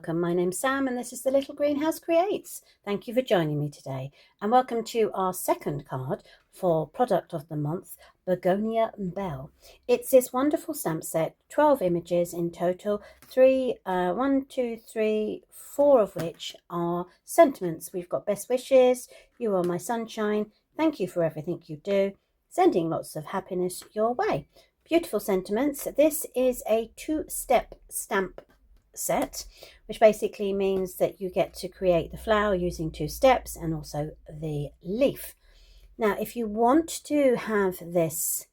welcome. My name's Sam and this is the Little Greenhouse Creates. Thank you for joining me today and welcome to our second card for product of the month, Begonia Belle. It's this wonderful stamp set, 12 images in total, 4 of which are sentiments. We've got best wishes, you are my sunshine, thank you for everything you do, sending lots of happiness your way. Beautiful sentiments. This is a 2-step stamp set, which basically means that you get to create the flower using 2 steps and also the leaf. Now, if you want to have this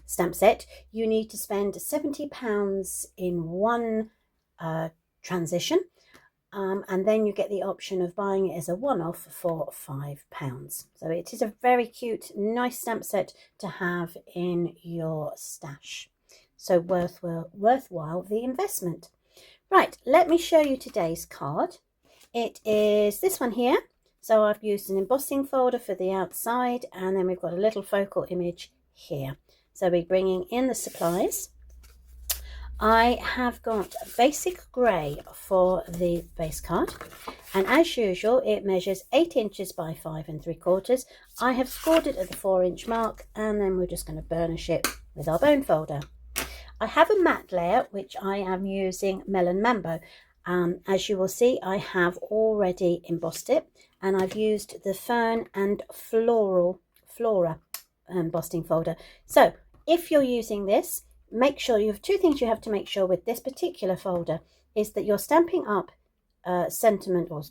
stamp set, you need to spend £70 in one transition, and then you get the option of buying it as a one-off for £5. So it is a very cute, nice stamp set to have in your stash. So worthwhile the investment. Right, let me show you today's card. It is this one here. So I've used an embossing folder for the outside, and then we've got a little focal image here. So we're bringing in the supplies. I have got basic grey for the base card, and as usual it measures 8 inches by 5 3/4. I have scored it at the 4-inch mark, and then we're just going to burnish it with our bone folder. I have a matte layer which I am using Melon Mambo. As you will see, I have already embossed it, and I've used the Fern and Flora embossing folder. So if you're using this, make sure you have 2 things you have to make sure with this particular folder is that your Stampin' Up sentiment or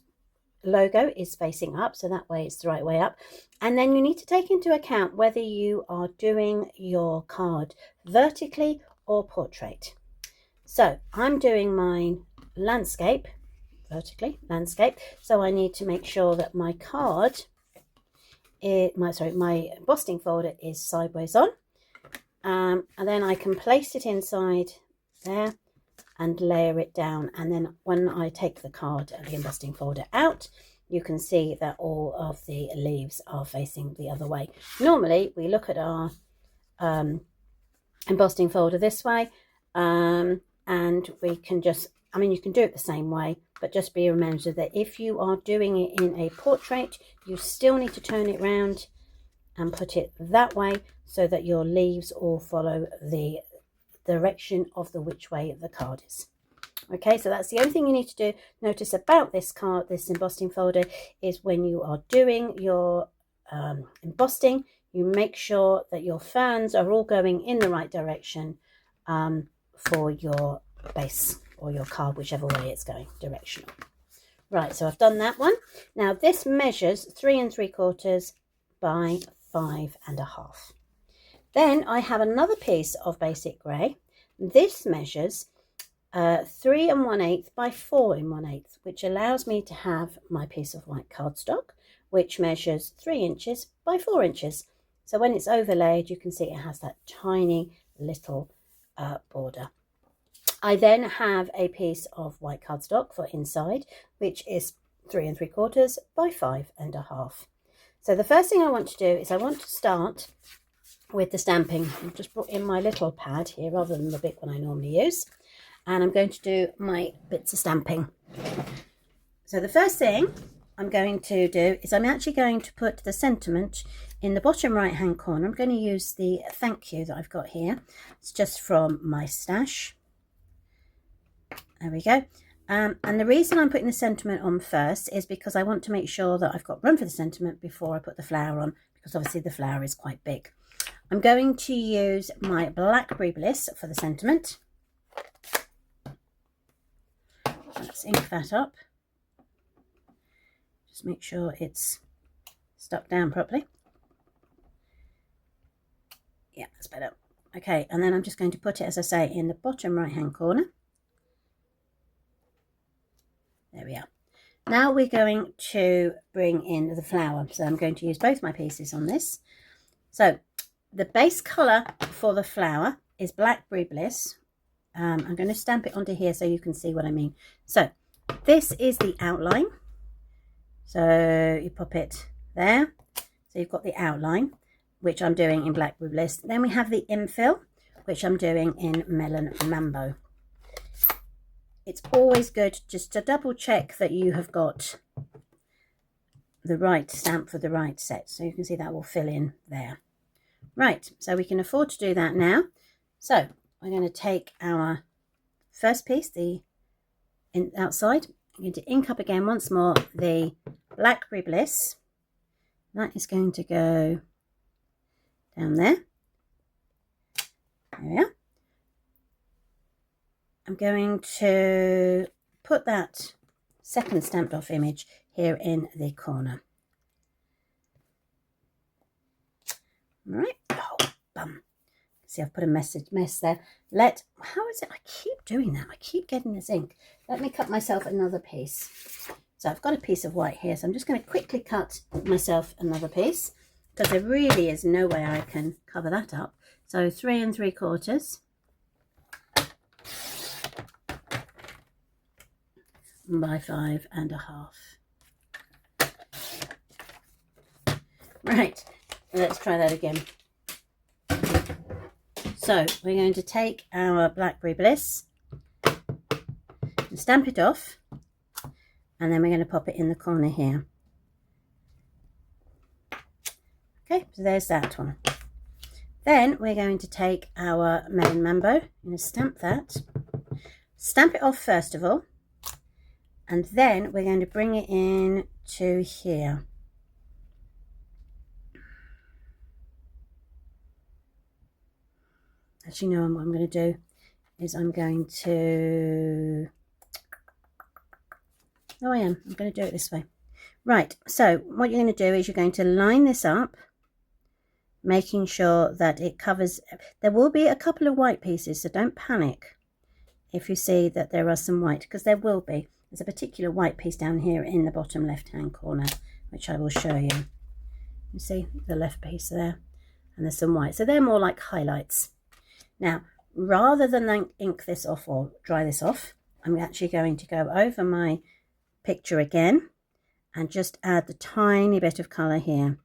logo is facing up, so that way it's the right way up. And then you need to take into account whether you are doing your card vertically or portrait. So I'm doing mine landscape, vertically, landscape. So I need to make sure that my card, my embossing folder is sideways on. And then I can place it inside there and layer it down. And then when I take the card and the embossing folder out, you can see that all of the leaves are facing the other way. Normally, we look at our embossing folder this way, and we can just, you can do it the same way, but just be remembered that if you are doing it in a portrait, you still need to turn it round and put it that way so that your leaves all follow the direction of the which way the card is. Okay, so that's the only thing you need to do. Notice about this card, this embossing folder, is when you are doing your embossing, you make sure that your ferns are all going in the right direction for your base or your card, whichever way it's going, directional. Right, so I've done that one. Now this measures 3 3/4 by 5 1/2. Then I have another piece of basic grey. This measures 3 1/8 by 4 1/8, which allows me to have my piece of white cardstock, which measures 3 inches by 4 inches. So when it's overlaid, you can see it has that tiny little border. I then have a piece of white cardstock for inside, which is 3 3/4 by 5 1/2. So the first thing I want to do is I want to start with the stamping. I've just brought in my little pad here rather than the big one I normally use, and I'm going to do my bits of stamping. So the first thing I'm going to do is I'm actually going to put the sentiment in the bottom right hand corner. I'm going to use the thank you that I've got here. It's just from my stash. There we go. And the reason I'm putting the sentiment on first is because I want to make sure that I've got room for the sentiment before I put the flower on, because obviously the flower is quite big. I'm going to use my Blackberry Bliss for the sentiment. Let's ink that up. Just make sure it's stuck down properly. Yeah, that's better. Okay, and then I'm just going to put it, as I say, in the bottom right hand corner. There we are. Now we're going to bring in the flower. So I'm going to use both my pieces on this. So the base colour for the flower is Blackberry Bliss. I'm going to stamp it onto here so you can see what I mean. So this is the outline. So you pop it there. So you've got the outline, which I'm doing in Blackberry Bliss. Then we have the infill, which I'm doing in Melon Mambo. it's always good just to double check that you have got the right stamp for the right set. So you can see that will fill in there. Right, so we can afford to do that now. So we're going to take our first piece, the outside. I'm going to ink up again once more the Blackberry Bliss. That is going to go down there. There we are. I'm going to put that second stamped off image here in the corner. All right. Oh, bum. See, I've put a mess there. How is it? I keep doing that. I keep getting this ink. Let me cut myself another piece. So I've got a piece of white here. So I'm just going to quickly cut myself another piece because there really is no way I can cover that up. So 3 3/4 by 5 1/2. Right, let's try that again. So we're going to take our Blackberry Bliss and stamp it off, and then we're going to pop it in the corner here. Okay, so there's that one. Then we're going to take our Melon Mambo. I'm going to stamp that. Stamp it off first of all, and then we're going to bring it in to here. Actually, no, what I'm going to do is I'm going to... Oh, I'm going to do it this way. Right, so what you're going to do is you're going to line this up, making sure that it covers... There will be a couple of white pieces, so don't panic if you see that there are some white, because there will be. There's a particular white piece down here in the bottom left-hand corner, which I will show you. You see the left piece there, and there's some white. So they're more like highlights. Now, rather than ink this off or dry this off, I'm actually going to go over my picture again and just add the tiny bit of colour here,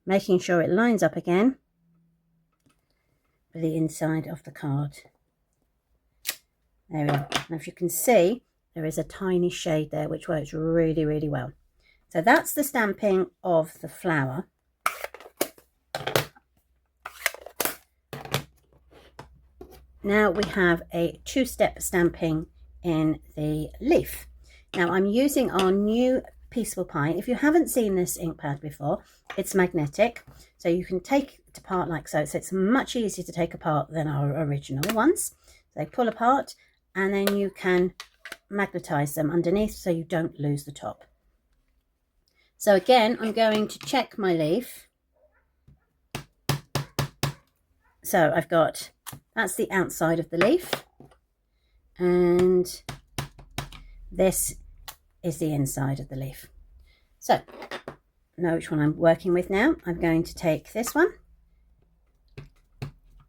making sure it lines up again with the inside of the card. There we are. Now, if you can see, there is a tiny shade there, which works really, really well. So that's the stamping of the flower. Now we have a 2-step stamping in the leaf. Now I'm using our new Peaceful Pine. If you haven't seen this ink pad before, it's magnetic, so you can take it apart like so. So it's much easier to take apart than our original ones. So they pull apart, and then you can magnetize them underneath so you don't lose the top. So again, I'm going to check my leaf. So I've got, that's the outside of the leaf, and this is the inside of the leaf. So know which one I'm working with now. I'm going to take this one.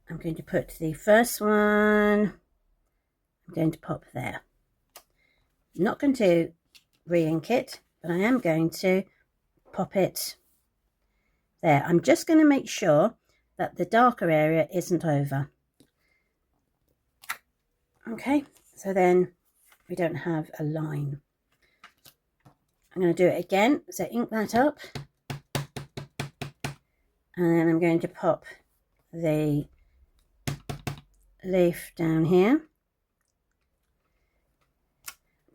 I'm going to put the first one, I'm going to pop there. I'm not going to re-ink it, but I am going to pop it there. I'm just going to make sure that the darker area isn't over. Okay, so then we don't have a line. I'm going to do it again, so ink that up, and then I'm going to pop the leaf down here,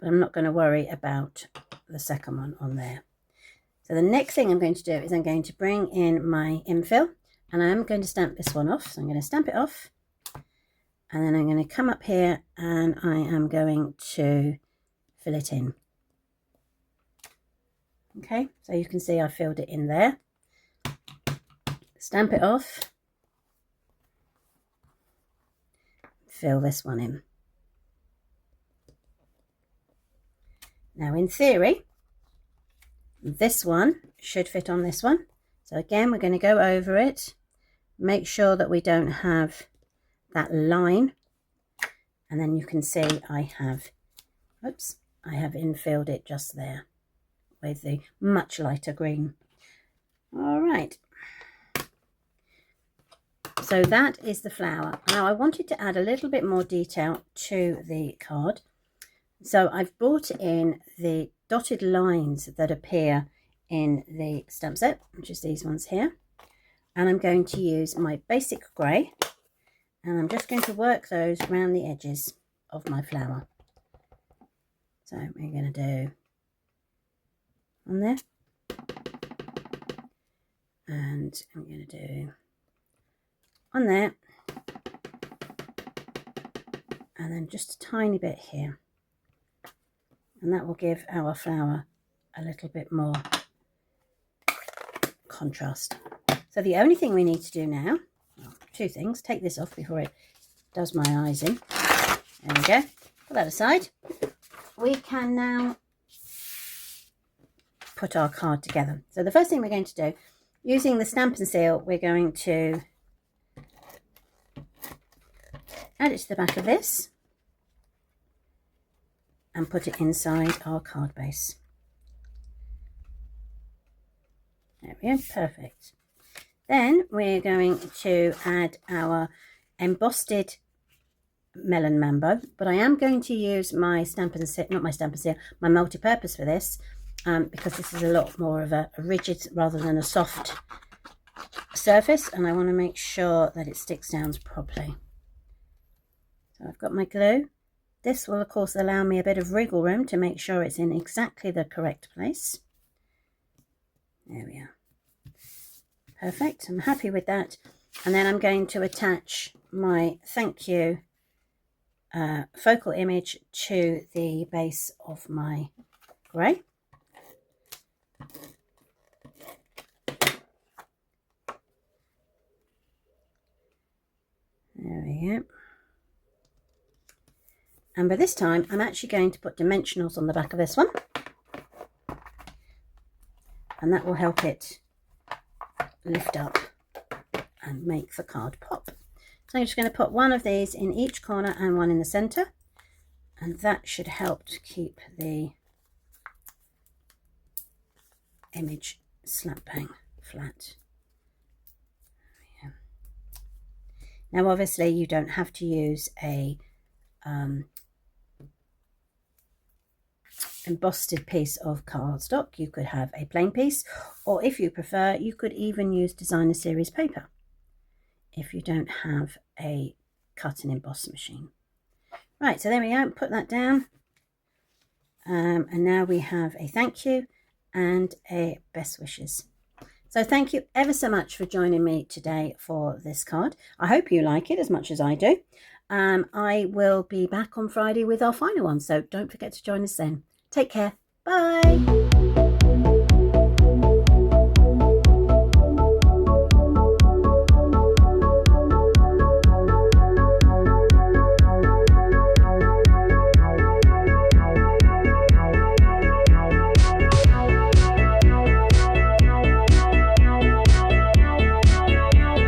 but I'm not going to worry about the second one on there. So the next thing I'm going to do is I'm going to bring in my infill, and I'm going to stamp this one off. So I'm going to stamp it off, and then I'm going to come up here and I am going to fill it in. Okay, so you can see I filled it in there. Stamp it off, fill this one in. Now in theory, this one should fit on this one. So again, we're going to go over it, make sure that we don't have that line, and then you can see I have, oops, I have infilled it just there with the much lighter green. All right, so that is the flower. Now I wanted to add a little bit more detail to the card, So I've brought in the dotted lines that appear in the stamp set, which is these ones here. And I'm going to use my basic grey, and I'm just going to work those around the edges of my flower. So we're going to do on there, and I'm going to do on there, and then just a tiny bit here, and that will give our flower a little bit more contrast. So the only thing we need to do now, well, two things. Take this off before it does my eyes in. There we go. Put that aside. We can now put our card together. So the first thing we're going to do, using the Stampin' Seal, we're going to add it to the back of this and put it inside our card base. There we go, perfect. Then we're going to add our embossed melon mambo, but I am going to use my Stampin' Seal, not my Stampin' Seal, my multi-purpose for this, because this is a lot more of a rigid rather than a soft surface, and I want to make sure that it sticks down properly. So I've got my glue. This will of course allow me a bit of wriggle room to make sure it's in exactly the correct place. There we are. Perfect, I'm happy with that. And then I'm going to attach my thank you focal image to the base of my grey. There we go. And by this time, I'm actually going to put dimensionals on the back of this one. And that will help it lift up and make the card pop. So I'm just going to put one of these in each corner and one in the center. And that should help to keep the image slap bang flat. Now obviously you don't have to use a embossed piece of cardstock. You could have a plain piece, or if you prefer, you could even use designer series paper if you don't have a cut and emboss machine. Right, so there we go, put that down, and now we have a thank you and a best wishes. So thank you ever so much for joining me today for this card. I hope you like it as much as I do. I will be back on Friday with our final one, so don't forget to join us then. Take care. Bye.